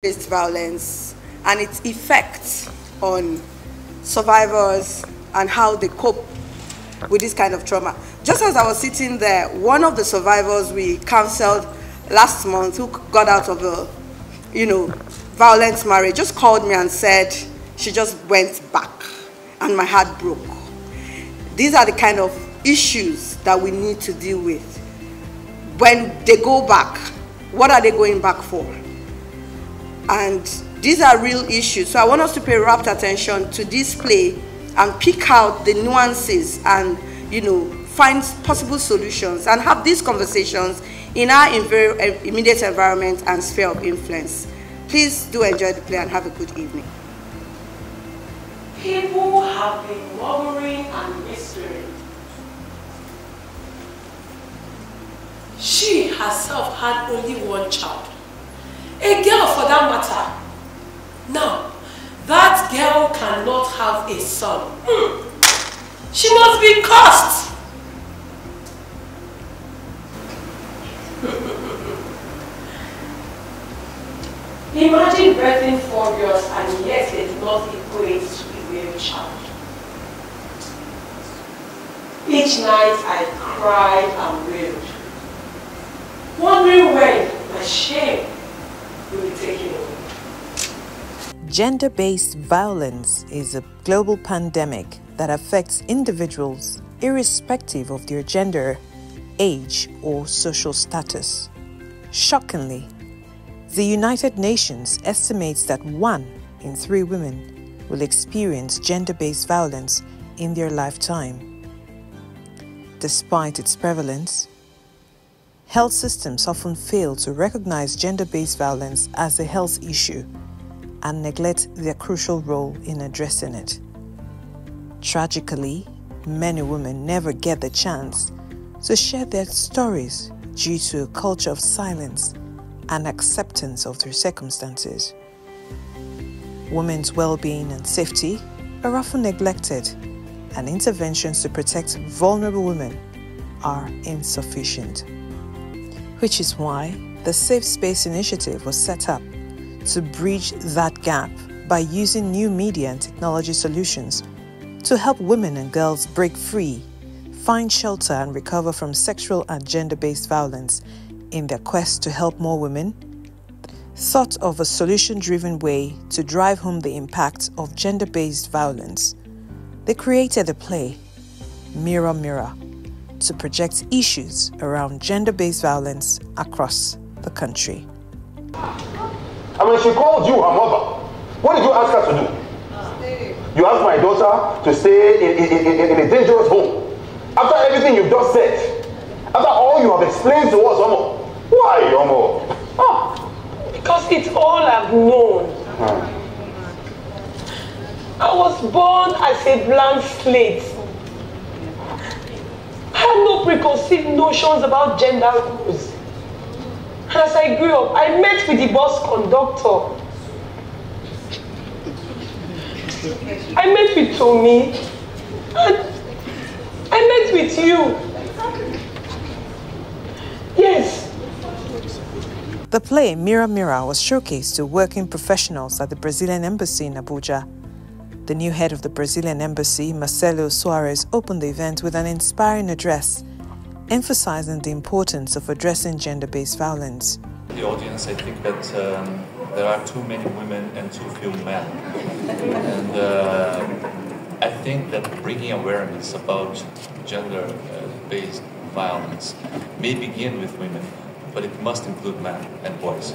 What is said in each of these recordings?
Based violence and its effects on survivors and how they cope with this kind of trauma. Just as I was sitting there, one of the survivors we counseled last month who got out of a, violent marriage just called me and said she just went back and my heart broke. These are the kind of issues that we need to deal with. When they go back, what are they going back for? And these are real issues. So I want us to pay rapt attention to this play and pick out the nuances and, find possible solutions and have these conversations in our immediate environment and sphere of influence. Please do enjoy the play and have a good evening. People have been murmuring and whispering. She herself had only one child. A girl for that matter. Now, that girl cannot have a son. She must be cursed. Imagine birthing 4 girls and yet it did not equate to a male child. Each night I cried and wailed, wondering when my shame will be taken away. Gender-based violence is a global pandemic that affects individuals irrespective of their gender, age, or social status. Shockingly, the United Nations estimates that 1 in 3 women will experience gender-based violence in their lifetime. Despite its prevalence, health systems often fail to recognize gender-based violence as a health issue and neglect their crucial role in addressing it. Tragically, many women never get the chance to share their stories due to a culture of silence and acceptance of their circumstances. Women's well-being and safety are often neglected, and interventions to protect vulnerable women are insufficient. Which is why the Safe Space Initiative was set up to bridge that gap by using new media and technology solutions to help women and girls break free, find shelter and recover from sexual and gender-based violence in their quest to help more women. Thought of a solution-driven way to drive home the impact of gender-based violence, they created a play, Mirror Mirror, to project issues around gender-based violence across the country. And when she called you her mother, what did you ask her to do? Stay. You asked my daughter to stay in a dangerous home. After everything you've just said, after all you have explained to us, Omo. Why, Omo? Because it's all I've known. I was born as a blank slate. I had no preconceived notions about gender roles. And as I grew up, I met with the bus conductor. I met with Tommy. And I met with you. Yes. The play Mirror Mirror was showcased to working professionals at the Brazilian Embassy in Abuja. The new head of the Brazilian Embassy, Marcelo Soares, opened the event with an inspiring address, emphasizing the importance of addressing gender-based violence. The audience, I think that there are too many women and too few men. And I think that bringing awareness about gender-based violence may begin with women, but it must include men and boys.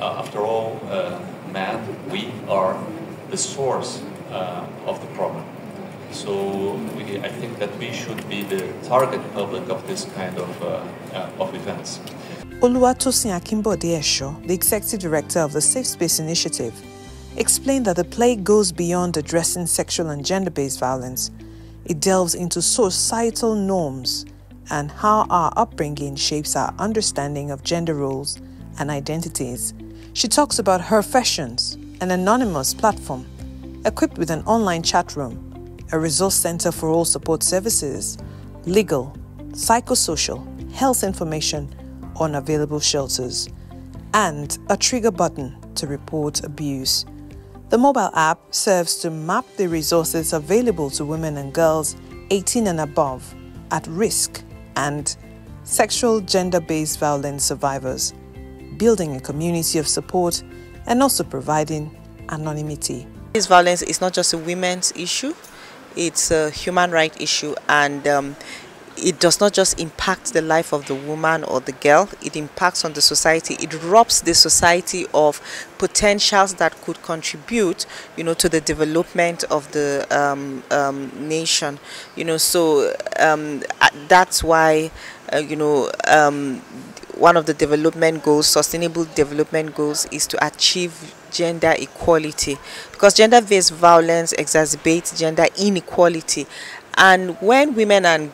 After all, men, we are the source of the problem. So I think that we should be the target public of this kind of events. Oluwatosin Akinbode Esho, the executive director of the Safe Space Initiative, explained that the play goes beyond addressing sexual and gender-based violence. It delves into societal norms and how our upbringing shapes our understanding of gender roles and identities. She talks about Her Fashions, an anonymous platform equipped with an online chat room, a resource center for all support services, legal, psychosocial, health information, unavailable shelters, and a trigger button to report abuse. The mobile app serves to map the resources available to women and girls 18 and above at risk and sexual gender-based violence survivors, building a community of support and also providing anonymity. This violence is not just a women's issue, it's a human rights issue, and it does not just impact the life of the woman or the girl, it impacts on the society. It robs the society of potentials that could contribute, to the development of the nation. That's why, one of the development goals, sustainable development goals, is to achieve gender equality, because gender-based violence exacerbates gender inequality. And when women and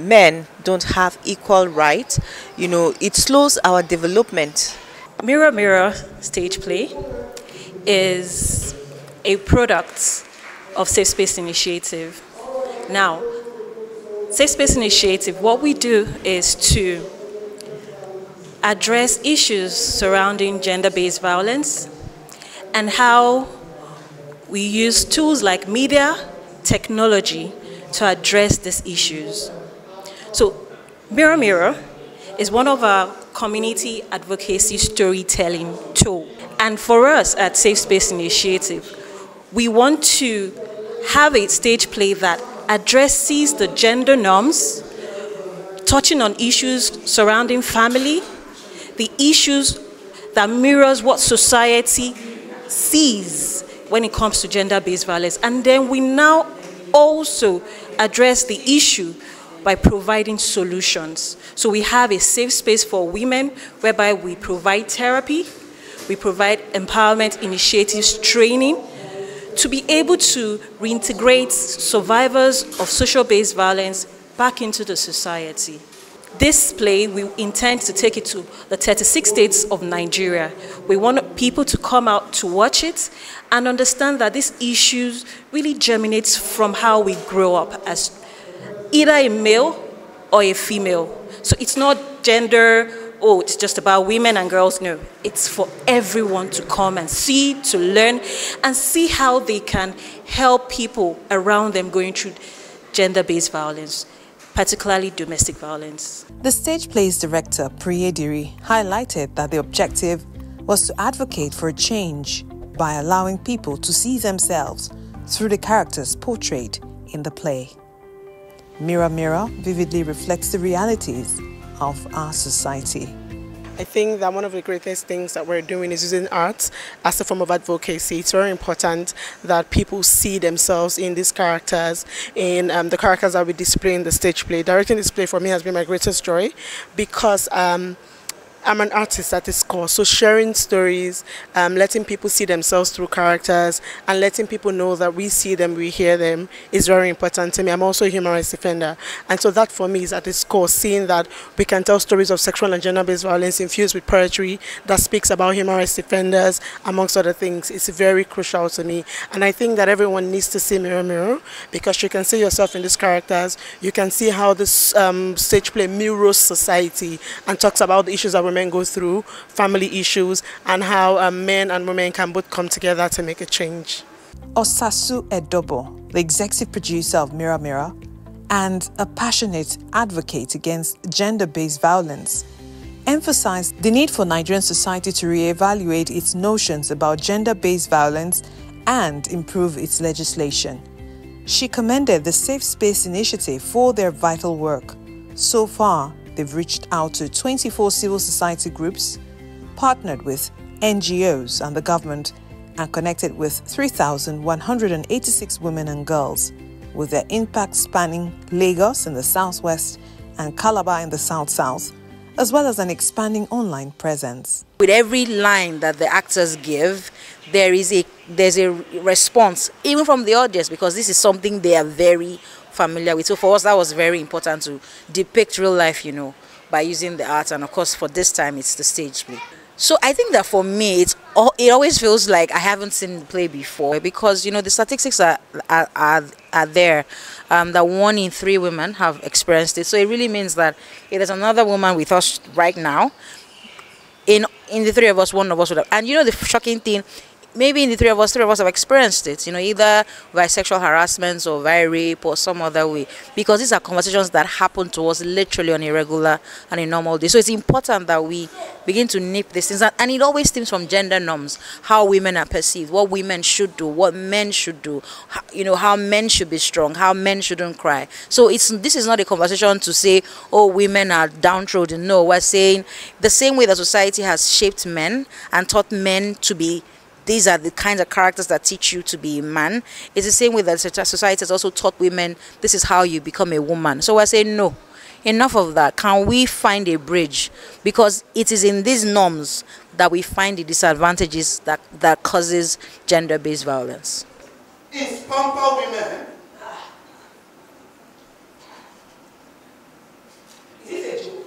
men don't have equal rights, it slows our development. Mirror Mirror stage play is a product of Safe Space Initiative. Now, Safe Space Initiative, what we do is to address issues surrounding gender-based violence and how we use tools like media, technology to address these issues. So Mirror Mirror is one of our community advocacy storytelling tools. And for us at Safe Space Initiative, we want to have a stage play that addresses the gender norms, touching on issues surrounding family, the issues that mirrors what society sees when it comes to gender-based violence. And then we now also address the issue by providing solutions. So we have a safe space for women whereby we provide therapy, we provide empowerment initiatives, training, to be able to reintegrate survivors of social-based violence back into the society. This play, we intend to take it to the 36 states of Nigeria. We want people to come out to watch it and understand that these issues really germinates from how we grow up as either a male or a female. So it's not gender, it's just about women and girls. No, it's for everyone to come and see, to learn, and see how they can help people around them going through gender-based violence, particularly domestic violence. The stage play's director, Priyediri, highlighted that the objective was to advocate for a change by allowing people to see themselves through the characters portrayed in the play. Mirror Mirror vividly reflects the realities of our society. I think that one of the greatest things that we're doing is using art as a form of advocacy. It's very important that people see themselves in these characters, in the characters that we display in the stage play. Directing this play for me has been my greatest joy because I'm an artist at its core, so sharing stories, letting people see themselves through characters, and letting people know that we see them, we hear them, is very important to me. I'm also a human rights defender, and so that for me is at its core, seeing that we can tell stories of sexual and gender-based violence infused with poetry that speaks about human rights defenders, amongst other things. It's very crucial to me, and I think that everyone needs to see Mirror Mirror, because you can see yourself in these characters. You can see how this stage play mirrors society and talks about the issues that women go through, family issues, and how men and women can both come together to make a change. Osasu Edobo, the executive producer of Mirror Mirror and a passionate advocate against gender-based violence, emphasized the need for Nigerian society to re-evaluate its notions about gender-based violence and improve its legislation. She commended the Safe Space Initiative for their vital work. So far, they've reached out to 24 civil society groups, partnered with NGOs and the government, and connected with 3,186 women and girls, with their impact spanning Lagos in the southwest and Calabar in the south-south, as well as an expanding online presence. With every line that the actors give, there's a response, even from the audience, because this is something they are very familiar with. So for us, that was very important to depict real life, by using the art. And of course, for this time, it's the stage play. So I think that for me, it always feels like I haven't seen the play before, because, the statistics are there, that 1 in 3 women have experienced it. So it really means that there's another woman with us right now in in the three of us, one of us would have. And you know the shocking thing, maybe in the three of us have experienced it, you know, either via sexual harassment or via rape or some other way, because these are conversations that happen to us literally on a regular and a normal day. So it's important that we begin to nip these things, and it always stems from gender norms, how women are perceived, what women should do, what men should do, you know, how men should be strong, how men shouldn't cry. So this is not a conversation to say, oh, women are downtrodden. No, we're saying the same way that society has shaped men and taught men to be, these are the kinds of characters that teach you to be a man. It's the same way that society has also taught women, this is how you become a woman. So we're saying, no, enough of that. Can we find a bridge? Because it is in these norms that we find the disadvantages that causes gender-based violence. Is pamper women? Is it a joke?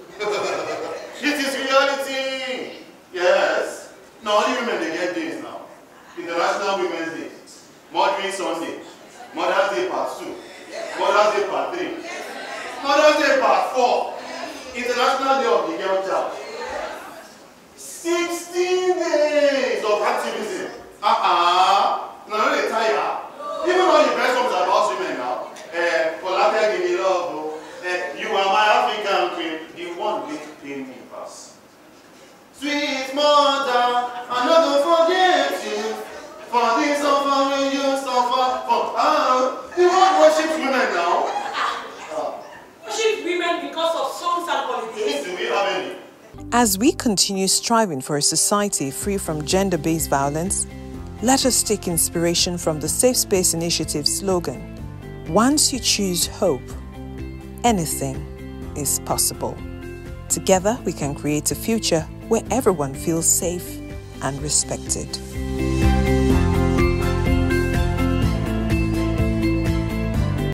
It is reality. Yes. Now only women they get days now. International Women's Day, Mothering Sunday, Mother's Day Part 2, Mother's Day Part 3, Mother's Day Part 4, International Day of the Girl Child. 16 days of activism. No, they tire. Even though the best ones are about women now, for Latvia, give me love, you are my African queen, the one with pain me pass. Sweet mother, I'm not gonna forget you. For this suffering you suffer for. You want worship women now? Worship women because of songs and holidays. Do we have any? As we continue striving for a society free from gender-based violence, let us take inspiration from the Safe Space Initiative slogan, once you choose hope, anything is possible. Together, we can create a future where everyone feels safe and respected.